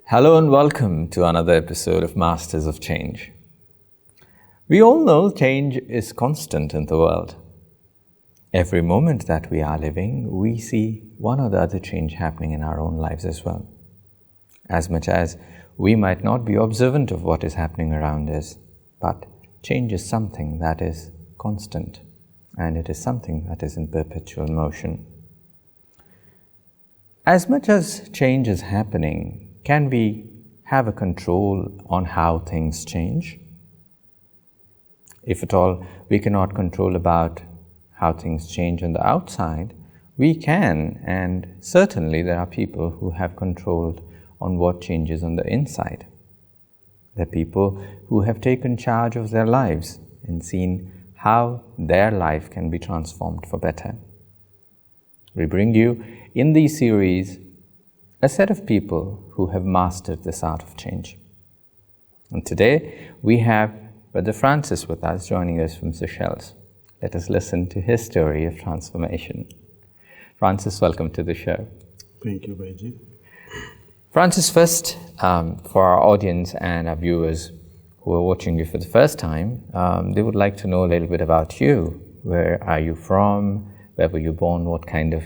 Hello and welcome to another episode of Masters of Change. We all know change is constant in the world. Every moment that we are living, we see one or the other change happening in our own lives as well. As much as we might not be observant of what is happening around us, but change is something that is constant, and it is something that is in perpetual motion. As much as change is happening, can we have a control on how things change? If at all we cannot control about how things change on the outside, we can, and certainly there are people who have control on what changes on the inside. There are people who have taken charge of their lives and seen how their life can be transformed for better. We bring you in these series a set of people who have mastered this art of change. And today we have Brother Francis with us, joining us from Seychelles. Let us listen to his story of transformation. Francis, welcome to the show. Thank you, Baiji. Francis, first, for our audience and our viewers who are watching you for the first time, they would like to know a little bit about you. Where are you from? Where were you born? What kind of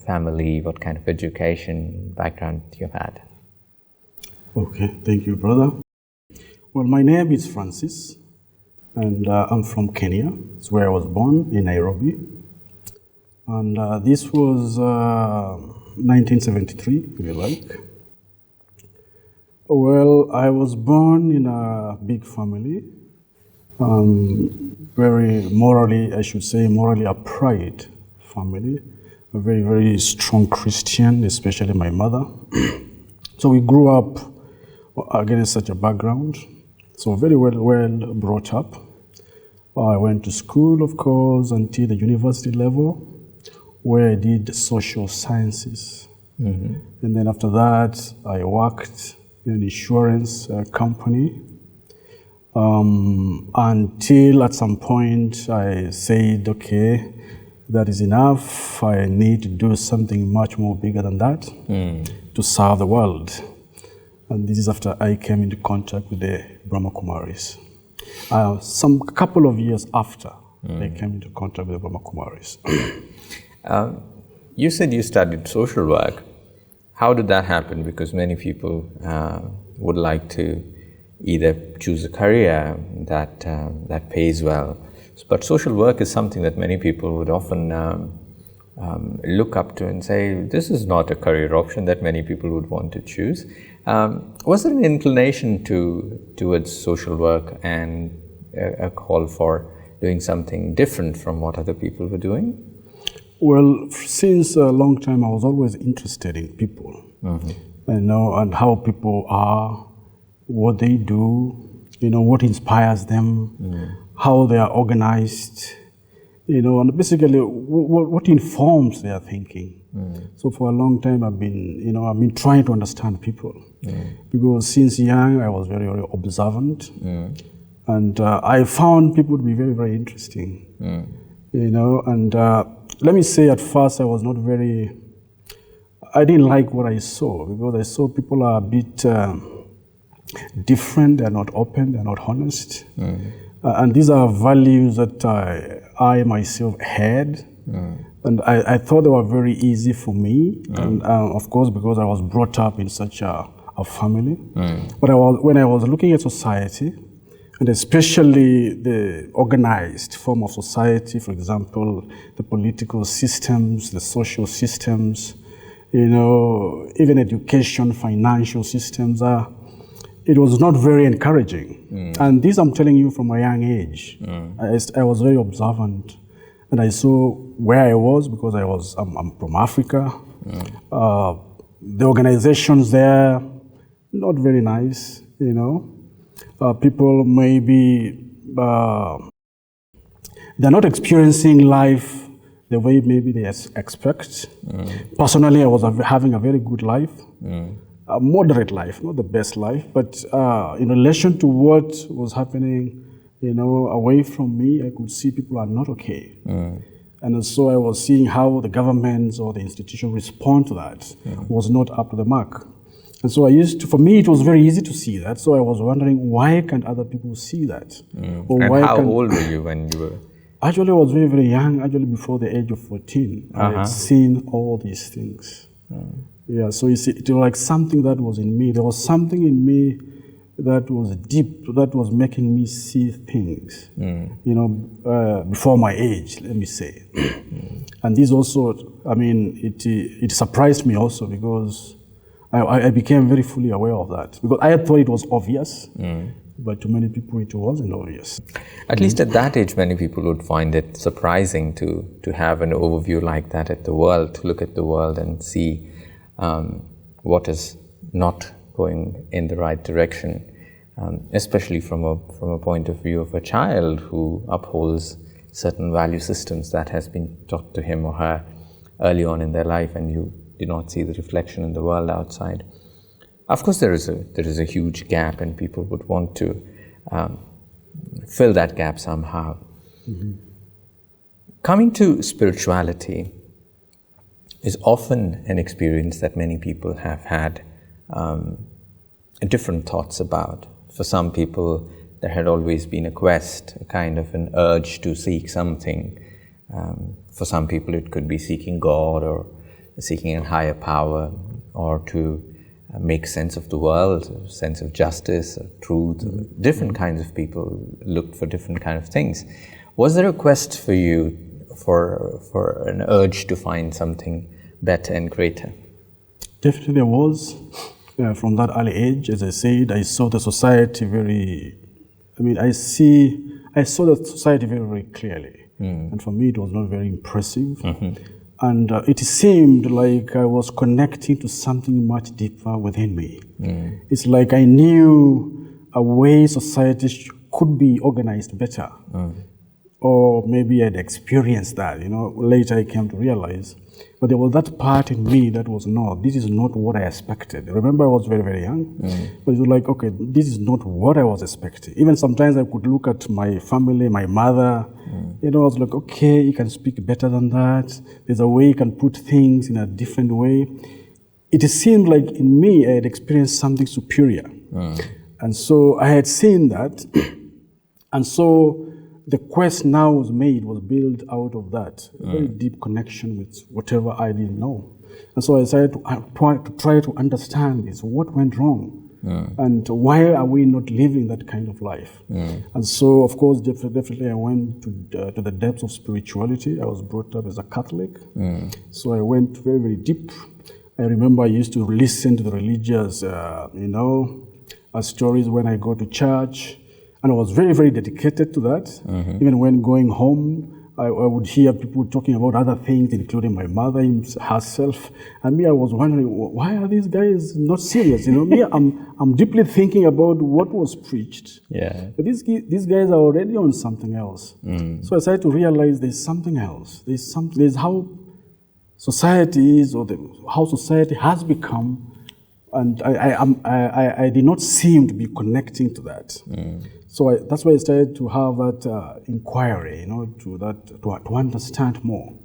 family, what kind of education background you've had? Okay, thank you, brother. Well, my name is Francis, and I'm from Kenya. It's where I was born, in Nairobi. And this was 1973, if you like. Well, I was born in a big family, very morally, I should say, morally upright family, a very, very strong Christian, especially my mother. So we grew up against such a background, so very well brought up. I went to school, of course, until the university level, where I did social sciences. Mm-hmm. And then after that, I worked in an insurance company. Until at some point I said, okay, that is enough. I need to do something much more bigger than that to serve the world. And this is after I came into contact with the Brahma Kumaris. A couple of years after I came into contact with the Brahma Kumaris. You said you studied social work. How did that happen? Because many people would like to either choose a career that pays well. But social work is something that many people would often look up to and say, this is not a career option that many people would want to choose. Was there an inclination towards social work and a call for doing something different from what other people were doing? Well, since a long time, I was always interested in people, and how people are, what they do, what inspires them, how they are organized, and basically what informs their thinking. So for a long time, I've been trying to understand people, because since young, I was very, very observant, and I found people to be very, very interesting, and let me say at first, I didn't like what I saw, because I saw people are a bit different, they're not open, they're not honest. And these are values that I myself had. And I thought they were very easy for me. And of course, because I was brought up in such a family. But when I was looking at society, and especially the organized form of society, for example, the political systems, the social systems, even education, financial systems, it was not very encouraging. And this I'm telling you from a young age. I was very observant, and I saw where I was, because I'm from Africa. The organizations there, not very nice, people maybe, they're not experiencing life the way maybe they expect. Personally, I was having a very good life. A moderate life, not the best life, but in relation to what was happening, away from me, I could see people are not okay. And so I was seeing how the governments or the institution respond to that was not up to the mark. And so for me, it was very easy to see that. So I was wondering, why can't other people see that? Or and how old were you when you were? Actually, I was very, very young, actually before the age of 14. I had seen all these things. Yeah, so you see, it was like something that was in me. There was something in me that was deep, that was making me see things, before my age, let me say. And this also, I mean, it surprised me also because I became very fully aware of that. Because I thought it was obvious, but to many people it wasn't obvious. At least at that age, many people would find it surprising to have an overview like that at the world, to look at the world and see what is not going in the right direction, especially from a point of view of a child who upholds certain value systems that has been taught to him or her early on in their life, and you do not see the reflection in the world outside. Of course, there is a huge gap, and people would want to fill that gap somehow. Coming to spirituality is often an experience that many people have had different thoughts about. For some people, there had always been a quest, a kind of an urge to seek something. For some people, it could be seeking God or seeking a higher power, or to make sense of the world, sense of justice, or truth. Different kinds of people looked for different kind of things. Was there a quest for you for an urge to find something better and greater? Definitely there was. From that early age, as I said, I saw the society I saw the society very, very clearly. And for me, it was not very impressive. And it seemed like I was connecting to something much deeper within me. It's like I knew a way society could be organized better. Or maybe I'd experienced that, later I came to realize. But there was that part in me that was, no, this is not what I expected. Remember, I was very, very young. But it was like, okay, this is not what I was expecting. Even sometimes I could look at my family, my mother, I was like, okay, you can speak better than that. There's a way you can put things in a different way. It seemed like in me, I had experienced something superior. And so I had seen that. And so the quest now was built out of that, a very deep connection with whatever I didn't know. And so I decided to try to understand this, what went wrong, and why are we not living that kind of life? And so, of course, definitely I went to the depths of spirituality. I was brought up as a Catholic, so I went very, very deep. I remember I used to listen to the religious, stories when I go to church. And I was very, very dedicated to that. Even when going home, I would hear people talking about other things, including my mother herself. And me, I was wondering, why are these guys not serious? Me, I'm deeply thinking about what was preached. But these guys are already on something else. So I started to realize there's something else. There's how society is, or how society has become. And I did not seem to be connecting to that. So that's why I started to have that inquiry, to understand more.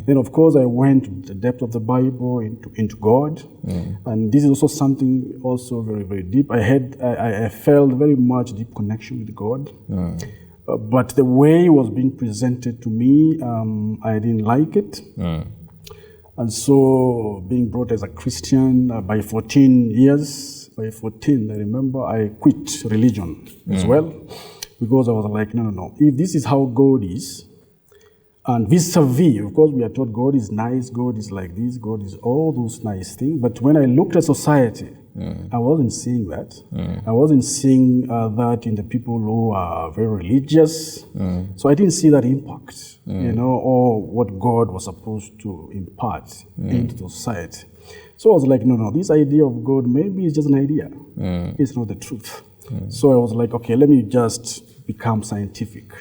Then, of course, I went to the depth of the Bible, into God. And this is also something also very, very deep. I felt very much deep connection with God. But the way it was being presented to me, I didn't like it. And so, being brought as a Christian, by 14, I remember I quit religion as well, because I was like, no. If this is how God is, and vis-a-vis, of course, we are taught God is nice, God is like this, God is all those nice things. But when I looked at society, I wasn't seeing that. I wasn't seeing that in the people who are very religious. So I didn't see that impact, or what God was supposed to impart into society. So I was like, no, this idea of God maybe is just an idea. It's not the truth. So I was like, okay, let me just become scientific,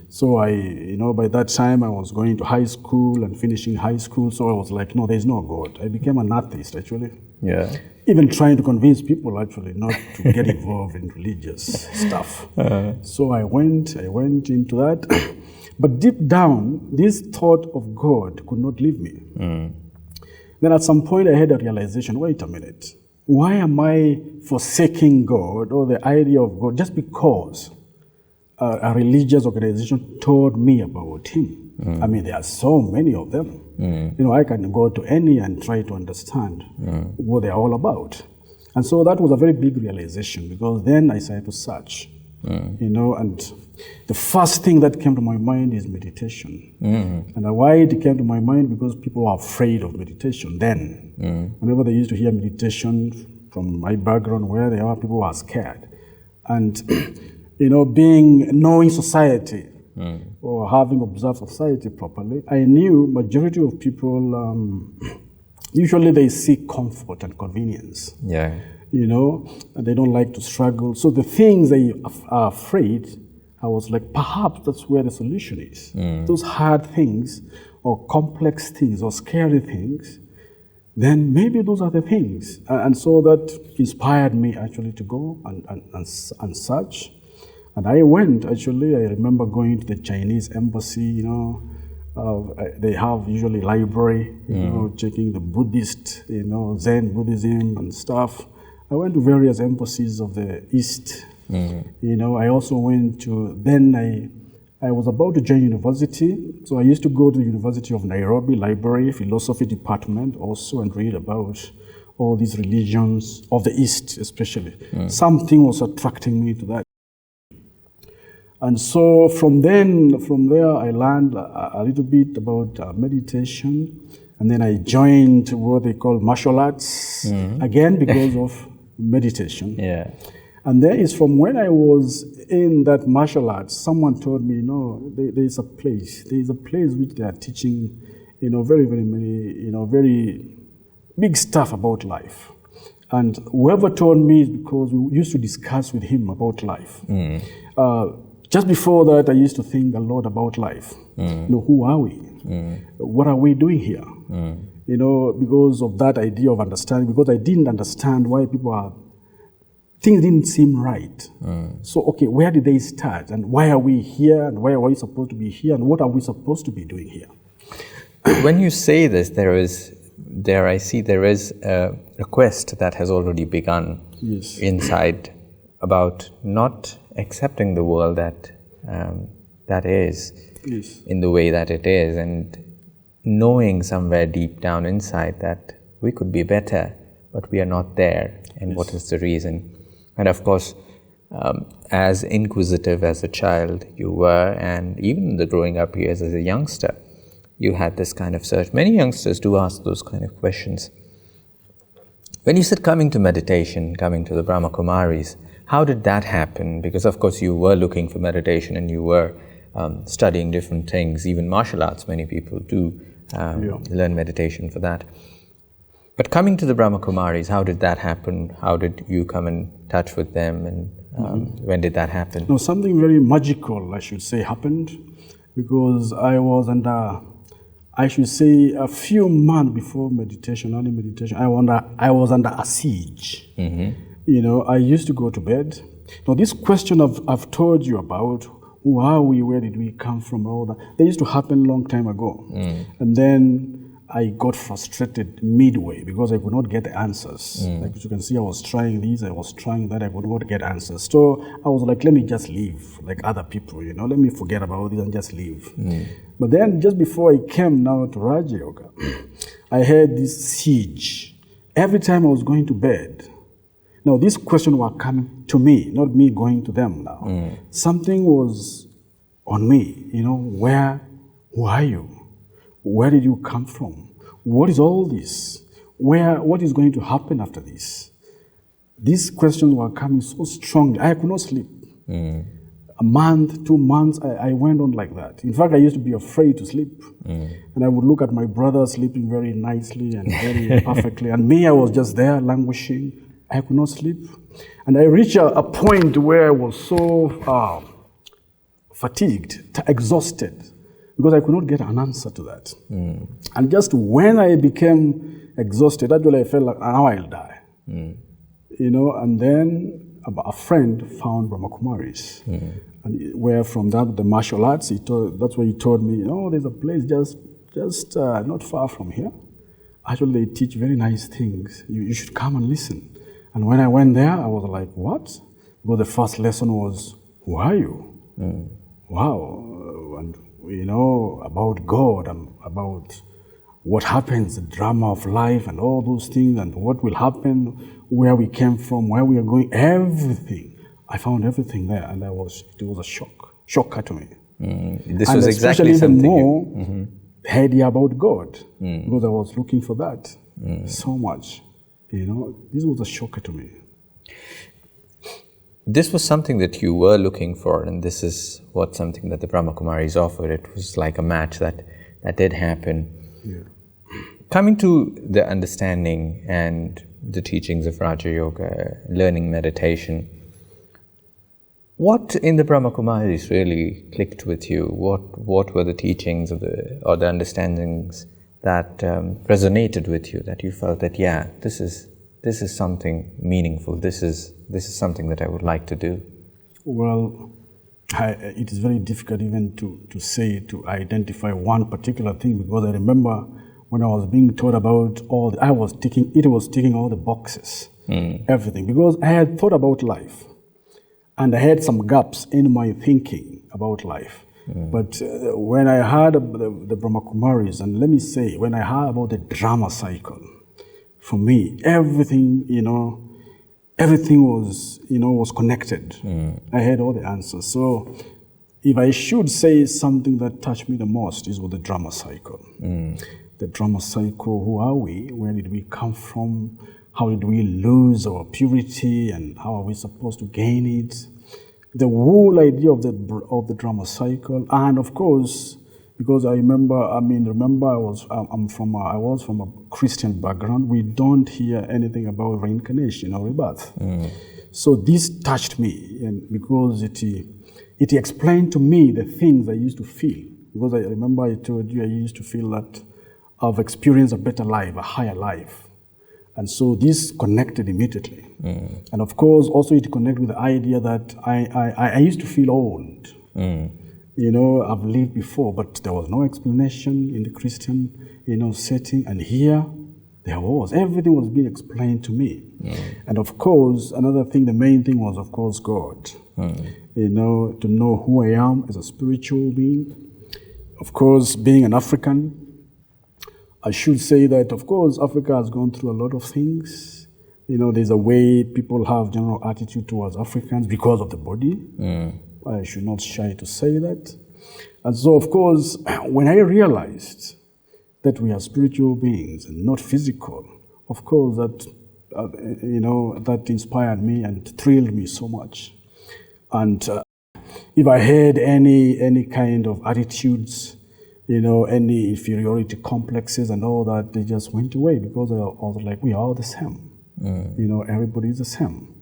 So by that time I was going to high school and finishing high school. So I was like, no, there's no God. I became an atheist, actually. Even trying to convince people, actually, not to get involved in religious stuff. So I went into that. But deep down, this thought of God could not leave me. Then at some point I had a realization, wait a minute. why am I forsaking God or the idea of God just because a religious organization told me about him? I mean, there are so many of them. You know, I can go to any and try to understand what they're all about. And so that was a very big realization, because then I started to search, you know, and the first thing that came to my mind is meditation. And why it came to my mind? Because people were afraid of meditation then. Whenever they used to hear meditation, from my background, where they are, people were scared. And, you know, knowing society, or having observed society properly, I knew majority of people, usually they seek comfort and convenience. Yeah. You know, and they don't like to struggle. So the things they are afraid, I was like, perhaps that's where the solution is. Those hard things, or complex things, or scary things, then maybe those are the things. And so that inspired me actually to go and search. And I went, actually, I remember going to the Chinese embassy, you know, they have usually library, you know, checking the Buddhist, you know, Zen Buddhism and stuff. I went to various embassies of the East. You know, I also went to, then I was about to join university, so I used to go to the University of Nairobi Library, Philosophy Department also, and read about all these religions of the East especially. Something was attracting me to that. And so from there, I learned a little bit about meditation, and then I joined what they call martial arts, again because of meditation. Yeah. And then it's from when I was in that martial arts, someone told me, no, there is a place which they are teaching, you know, very, very many, you know, very big stuff about life. And whoever told me is because we used to discuss with him about life. Just before that, I used to think a lot about life. You know, who are we? What are we doing here? You know, because of that idea of understanding, because I didn't understand why things didn't seem right. So, okay, where did they start? And why are we here? And why are we supposed to be here? And what are we supposed to be doing here? When you say this, I see there is a quest that has already begun inside about not accepting the world that is in the way that it is, and knowing somewhere deep down inside that we could be better, but we are not there, and what is the reason? And of course, as inquisitive as a child you were, and even in the growing up years as a youngster, you had this kind of search. Many youngsters do ask those kind of questions. When you said coming to meditation, coming to the Brahma Kumaris, how did that happen? Because of course you were looking for meditation and you were studying different things, even martial arts, many people do learn meditation for that. But coming to the Brahma Kumaris, how did that happen? How did you come in touch with them, and when did that happen? No, something very magical, I should say, happened, because I was under, I should say, a few months before meditation, only meditation, I was under a siege. You know, I used to go to bed. Now, this question I've told you about, who are we, where did we come from, all that, they used to happen a long time ago. And then I got frustrated midway because I could not get the answers. Like you can see, I was trying this, I was trying that, I could not get answers. So I was like, let me just leave, like other people, you know, let me forget about this and just leave. But then just before I came now to Raja Yoga, I had this siege. Every time I was going to bed, now these questions were coming to me, not me going to them now. Something was on me, you know, who are you? Where did you come from? What is all this? What is going to happen after this? These questions were coming so strongly. I could not sleep. A month, 2 months, I went on like that. In fact, I used to be afraid to sleep. And I would look at my brother sleeping very nicely and very perfectly. And me, I was just there languishing. I could not sleep. And I reached a point where I was so fatigued, exhausted, because I could not get an answer to that. And just when I became exhausted, actually I felt like, now I'll die. You know, and then a friend found Brahma Kumaris. And where from that, the martial arts, that's where he told me, you know, there's a place just not far from here. Actually, they teach very nice things. You should come and listen. And when I went there, I was like, what? Because the first lesson was, who are you? Wow. And about God and about what happens, the drama of life and all those things and what will happen, where we came from, where we are going, everything. I found everything there, and it was a shocker to me. This was exactly even something more the idea about God, because I was looking for that so much. This was a shocker to me. This was something that you were looking for, and this is something that the Brahma Kumaris offered. It was like a match that did happen. Yeah. Coming to the understanding and the teachings of Raja Yoga, learning meditation, what in the Brahma Kumaris really clicked with you? What were the teachings or the understandings that resonated with you, that you felt that, yeah, this is something meaningful, this is something that I would like to do? Well, it is very difficult even to identify one particular thing, because I remember when I was being taught about it was ticking all the boxes, everything, because I had thought about life. And I had some gaps in my thinking about life. But when I heard the Brahma Kumaris, and let me say, when I heard about the drama cycle, for me, everything was connected. I had all the answers. So if I should say something that touched me the most, is with the drama cycle. The drama cycle, who are we? Where did we come from? How did we lose our purity, and how are we supposed to gain it? The whole idea of the drama cycle, and of course, because I was from a Christian background. We don't hear anything about reincarnation or rebirth. So this touched me, and because it explained to me the things I used to feel. Because I remember I told you I used to feel that I've experienced a better life, a higher life. And so this connected immediately. And of course, also it connected with the idea that I used to feel old. I've lived before, but there was no explanation in the Christian, setting. And here, there was. Everything was being explained to me. And of course, another thing, the main thing was, of course, God. To know who I am as a spiritual being. Of course, being an African, I should say that, of course, Africa has gone through a lot of things. There's a way people have general attitude towards Africans because of the body. I should not shy to say that. And so, of course, when I realized that we are spiritual beings and not physical, of course, that inspired me and thrilled me so much. And if I had any kind of attitudes, any inferiority complexes and all that, they just went away, because I was like, we are all the same. Everybody is the same.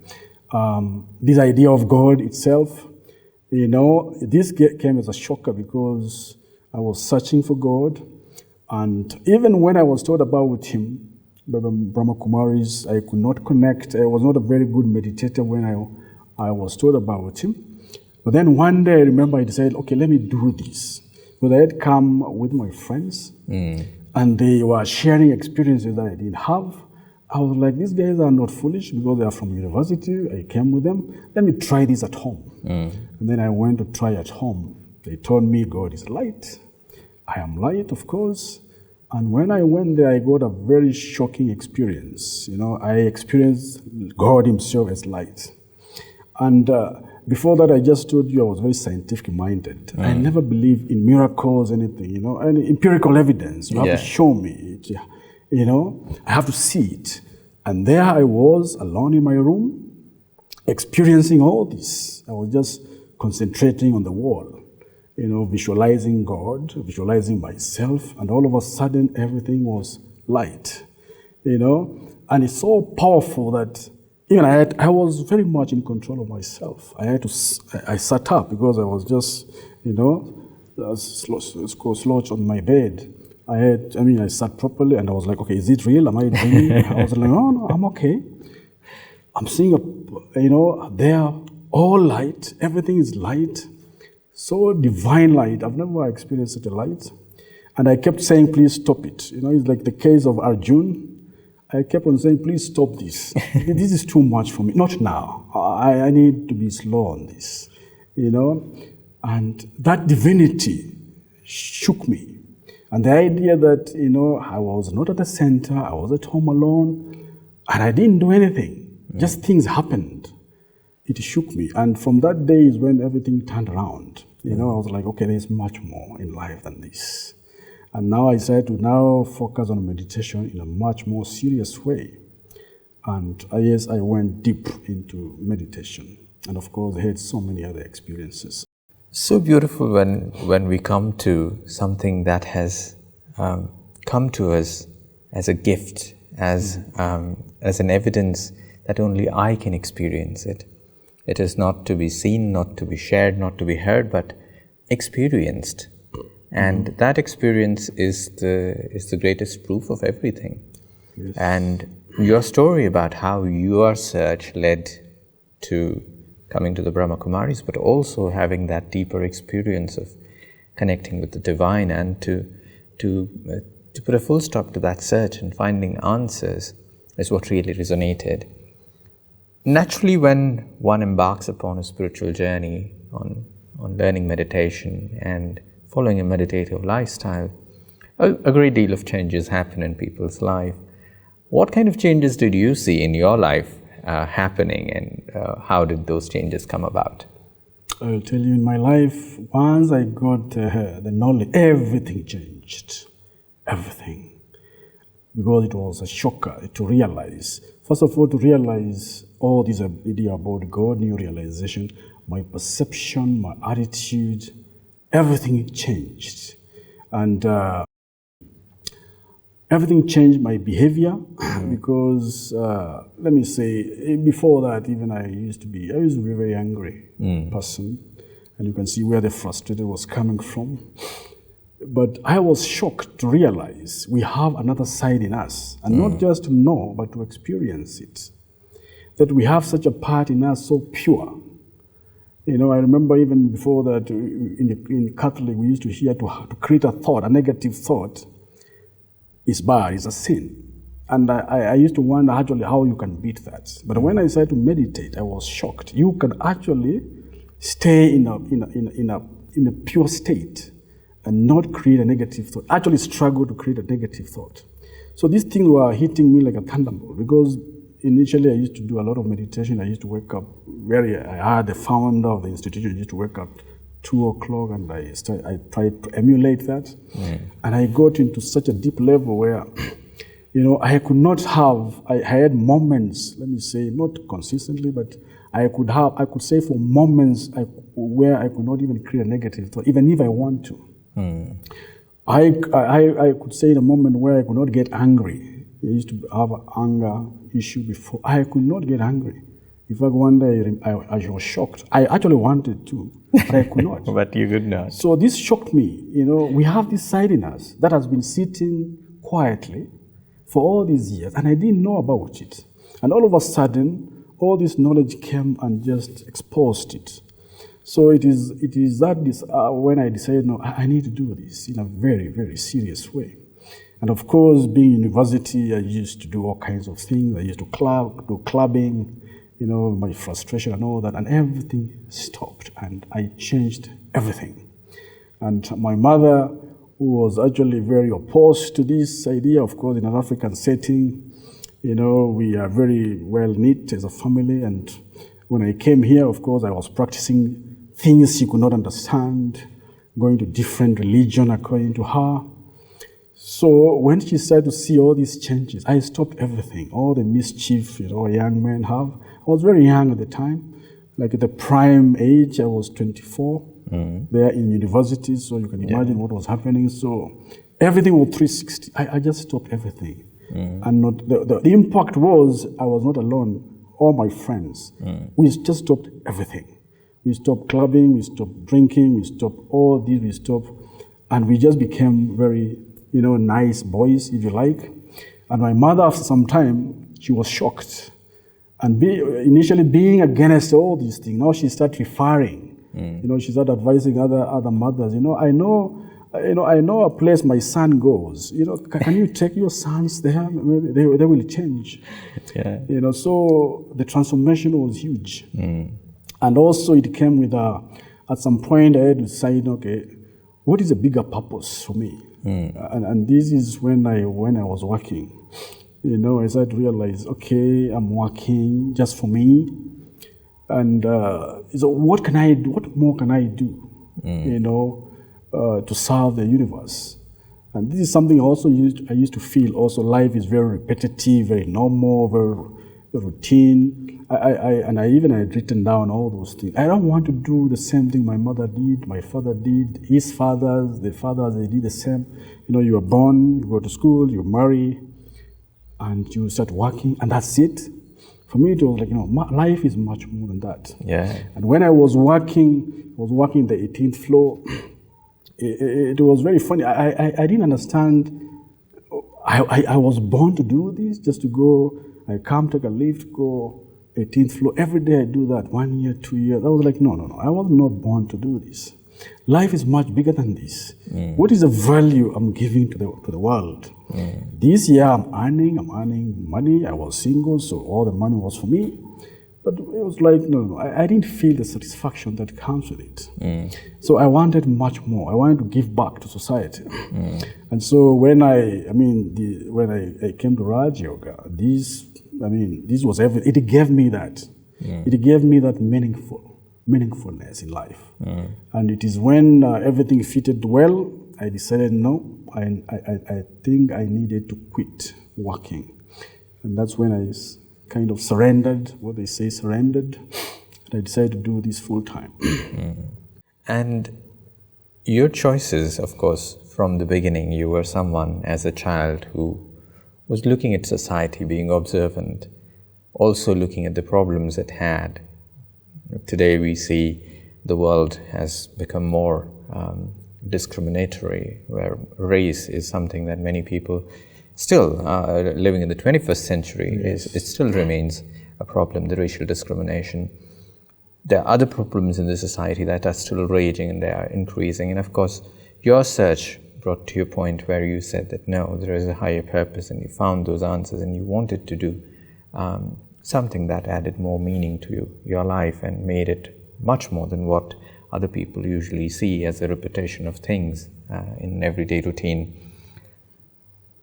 This idea of God itself, this came as a shocker, because I was searching for God. And even when I was told about him, Brahma Kumaris, I could not connect. I was not a very good meditator when I was told about him. But then one day I remember I decided, okay, let me do this. Because I had come with my friends, and they were sharing experiences that I didn't have. I was like, these guys are not foolish, because they are from university. I came with them. Let me try this at home. And then I went to try at home. They told me God is light. I am light, of course. And when I went there, I got a very shocking experience. I experienced God himself as light. And before that, I just told you I was very scientific minded. I never believed in miracles, anything, any empirical evidence. You have to show me it, I have to see it. And there I was, alone in my room, experiencing all this. I was just concentrating on the wall, visualizing God, visualizing myself, and all of a sudden everything was light, and it's so powerful that even I was very much in control of myself. I sat up, because I was just, slouched on my bed. I sat properly, and I was like, okay, is it real? Am I dreaming? I was like, no, I'm okay. I'm seeing there, all light, everything is light, so divine light. I've never experienced such a light. And I kept saying, please stop it. It's like the case of Arjun. I kept on saying, please stop this. This is too much for me. Not now. I need to be slow on this, you know. And that divinity shook me. And the idea that, you know, I was not at the center, I was at home alone, and I didn't do anything. Just things happened. It shook me. And from that day is when everything turned around. You know, I was like, okay, there's much more in life than this. And now I decided to now focus on meditation in a much more serious way. And yes, I went deep into meditation. And of course, I had so many other experiences. So beautiful when we come to something that has come to us as a gift, as an evidence that only I can experience it. It is not to be seen, not to be shared, not to be heard, but experienced. And that experience is the greatest proof of everything. Yes. And your story about how your search led to coming to the Brahma Kumaris, but also having that deeper experience of connecting with the divine and to put a full stop to that search and finding answers is what really resonated. Naturally, when one embarks upon a spiritual journey on learning meditation and following a meditative lifestyle, a great deal of changes happen in people's life. What kind of changes did you see in your life happening, and how did those changes come about? I'll tell you, in my life, once I got the knowledge, everything changed. Everything. Because it was a shocker to realize. First of all, to realize all this idea about God, new realization, my perception, my attitude, everything changed. And everything changed my behavior because, let me say, before that, even I used to be a very angry person. And you can see where the frustration was coming from. But I was shocked to realize we have another side in us, and not just to know, but to experience it. That we have such a part in us so pure. You know, I remember even before that in Catholic, we used to hear to create a thought, a negative thought, is bad, is a sin. And I used to wonder actually how you can beat that. But when I decided to meditate, I was shocked. You can actually stay in a pure state and not create a negative thought. Actually struggle to create a negative thought. So these things were hitting me like a thunderbolt because initially I used to do a lot of meditation. I used to wake up I had the founder of the institution, I used to wake up 2 o'clock and I tried to emulate that. And I got into such a deep level where, you know, I could not have, I had moments, let me say, not consistently, but I could say for moments where I could not even create a negative thought, even if I want to. I could say in a moment where I could not get angry. I used to have an anger issue before. I could not get angry. In fact, one day I was shocked. I actually wanted to, but I could not. But you could not. So this shocked me. You know, we have this side in us that has been sitting quietly for all these years, and I didn't know about it. And all of a sudden, all this knowledge came and just exposed it. So it is that when I decided, no, I need to do this in a very, very serious way. And of course, being in university, I used to do all kinds of things. I used to do clubbing, you know, my frustration and all that, and everything stopped, and I changed everything. And my mother, who was actually very opposed to this idea, of course, in an African setting, you know, we are very well knit as a family, and when I came here, of course, I was practicing things she could not understand, going to different religion according to her. So when she started to see all these changes, I stopped everything, all the mischief, you know, young men have. I was very young at the time, like at the prime age, I was 24, there in university, so you can imagine what was happening. So everything was 360. I just stopped everything. And the impact was, I was not alone, all my friends. We just stopped everything. We stopped clubbing, we stopped drinking, we stopped all this, we stopped, and we just became very, you know, nice boys, if you like. And my mother, after some time, she was shocked. And initially being against all these things, now she started referring. You know, she started advising other mothers. You know, I know I know a place my son goes. Can you take your sons there? Maybe they will change. Yeah. So the transformation was huge. And also it came with at some point I had to decide, okay, what is a bigger purpose for me? And this is when I was working. I started to realize, okay, I'm working just for me. And so what can I do? What more can I do? To serve the universe. And this is something also I used to feel also life is very repetitive, very normal, very routine. I had written down all those things. I don't want to do the same thing my mother did, my father did, his fathers, the fathers, they did the same. You are born, you go to school, you marry, and you start working, and that's it. For me, it was like, life is much more than that. Yeah. And when I was working the 18th floor, it was very funny. I didn't understand. I was born to do this, just to go. I come, take a lift, go 18th floor. Every day I do that, 1 year, 2 years. I was like, no. I was not born to do this. Life is much bigger than this. What is the value I'm giving to the world? This year I'm earning money. I was single, so all the money was for me. But it was like, no, I didn't feel the satisfaction that comes with it. So I wanted much more. I wanted to give back to society. And so when I came to Raj Yoga, this was everything. It gave me that. It gave me that meaningfulness in life. And it is when everything fitted well, I decided, no, I think I needed to quit working. And that's when I kind of surrendered, what they say, surrendered. And I decided to do this full time. And your choices, of course, from the beginning, you were someone as a child who was looking at society, being observant, also looking at the problems it had. Today we see the world has become more discriminatory, where race is something that many people still living in the 21st century, it still remains a problem, the racial discrimination. There are other problems in the society that are still raging and they are increasing. And of course, your search brought to your point where you said that no, there is a higher purpose, and you found those answers and you wanted to do something that added more meaning to your life and made it much more than what other people usually see as a repetition of things in everyday routine.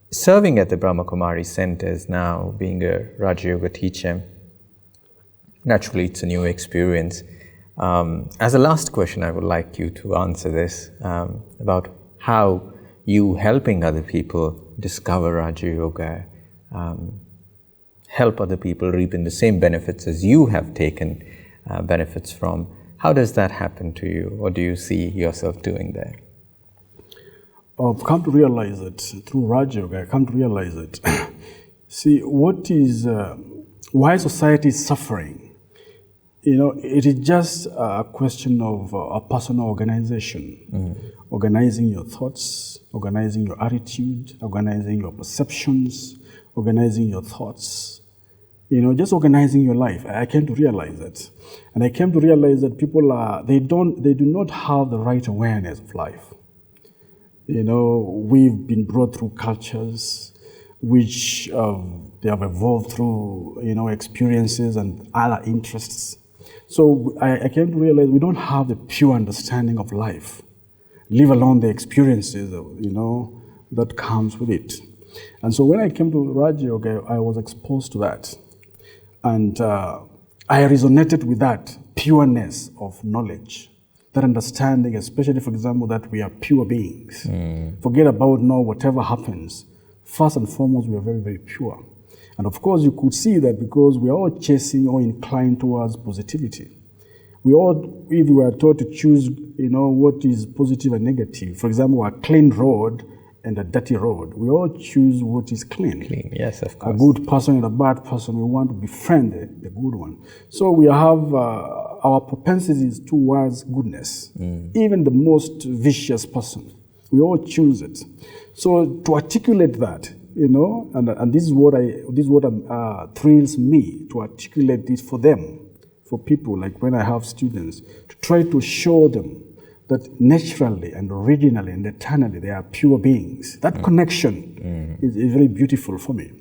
Serving at the Brahma Kumaris centers now, being a Raja Yoga teacher, naturally it's a new experience. As a last question, I would like you to answer this about how you helping other people discover Raja Yoga, help other people reap in the same benefits as you have taken benefits from. How does that happen to you? What do you see yourself doing there? I've come to realize it through Raja Yoga. I come to realize it. See, why society is suffering? It is just a question of a personal organization. Organizing your thoughts, organizing your attitude, organizing your perceptions, organizing your thoughts. Just organizing your life. I came to realize that. And I came to realize that people they do not have the right awareness of life. We've been brought through cultures which they have evolved through, experiences and other interests. So I came to realize we don't have the pure understanding of life, leave alone the experiences, that comes with it. And so when I came to Raja Yoga, I was exposed to that. And I resonated with that pureness of knowledge, that understanding, especially, for example, that we are pure beings. Forget about whatever happens. First and foremost, we are very, very pure. And of course, you could see that because we are all chasing or inclined towards positivity. If we were taught to choose, what is positive and negative, for example, a clean road and a dirty road, we all choose what is clean. Clean, yes, of course. A good person and a bad person, we want to befriend the good one. So we have our propensities towards goodness. Even the most vicious person, we all choose it. So to articulate that, and this is what thrills me, to articulate this for them, for people, like when I have students, to try to show them that naturally and originally and eternally they are pure beings. That connection is very beautiful for me.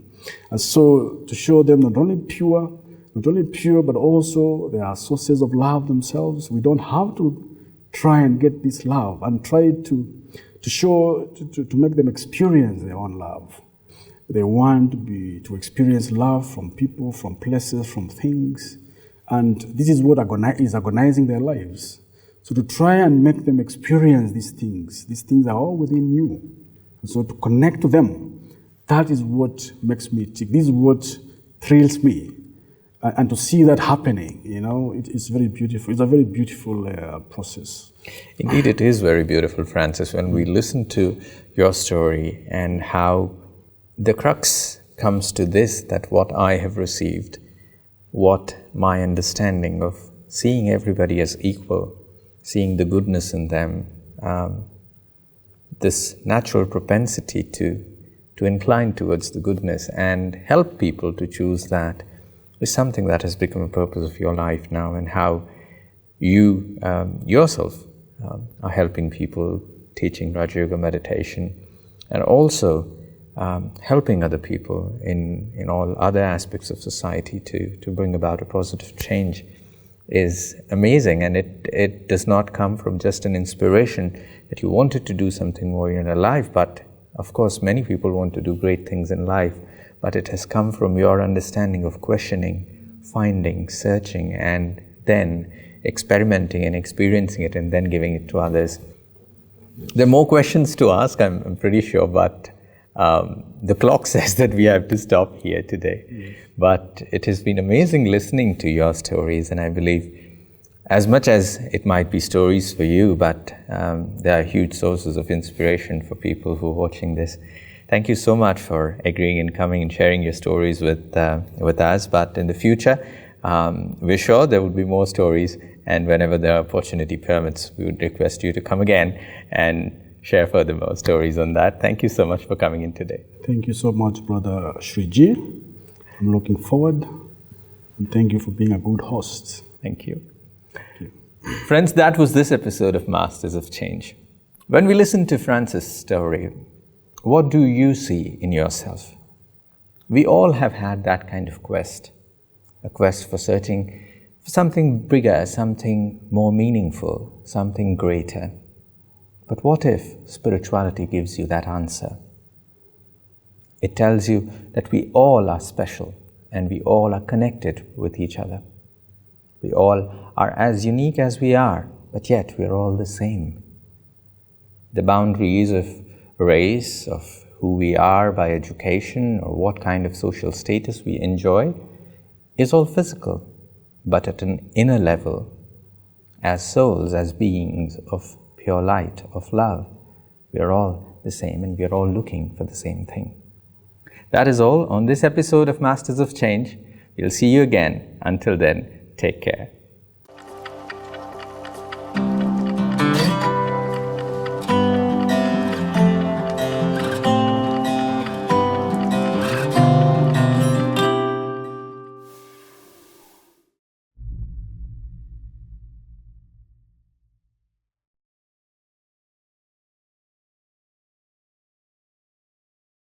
And so to show them not only pure, but also they are sources of love themselves. We don't have to try and get this love and try to make them experience their own love. They want to experience love from people, from places, from things. And this is what is agonizing their lives. So to try and make them experience these things are all within you. And so to connect to them, that is what makes me tick. This is what thrills me. And to see that happening, it's very beautiful. It's a very beautiful process. Indeed, it is very beautiful, Francis, when we listen to your story and how the crux comes to this, that what I have received, what my understanding of seeing everybody as equal, seeing the goodness in them, this natural propensity to incline towards the goodness and help people to choose that is something that has become a purpose of your life now, and how you yourself are helping people, teaching Raja Yoga meditation, and also helping other people in all other aspects of society to bring about a positive change is amazing. And it does not come from just an inspiration that you wanted to do something more in your life, but of course many people want to do great things in life, but it has come from your understanding of questioning, finding, searching, and then experimenting and experiencing it and then giving it to others. There are more questions to ask, I'm pretty sure, but the clock says that we have to stop here today. Yes. But it has been amazing listening to your stories, and I believe as much as it might be stories for you, but they are huge sources of inspiration for people who are watching this. Thank you so much for agreeing and coming and sharing your stories with us. But in the future, we're sure there will be more stories, and whenever the opportunity permits, we would request you to come again and share further more stories on that. Thank you so much for coming in today. Thank you so much, Brother Shriji. I'm looking forward, and thank you for being a good host. Thank you. Friends, that was this episode of Masters of Change. When we listen to Francis' story, what do you see in yourself? We all have had that kind of quest, a quest for searching for something bigger, something more meaningful, something greater. But what if spirituality gives you that answer? It tells you that we all are special and we all are connected with each other. We all are as unique as we are, but yet we are all the same. The boundaries of race, of who we are by education, or what kind of social status we enjoy, is all physical, but at an inner level, as souls, as beings of pure light, of love, we are all the same, and we are all looking for the same thing. That is all on this episode of Masters of Change. We'll see you again. Until then, take care.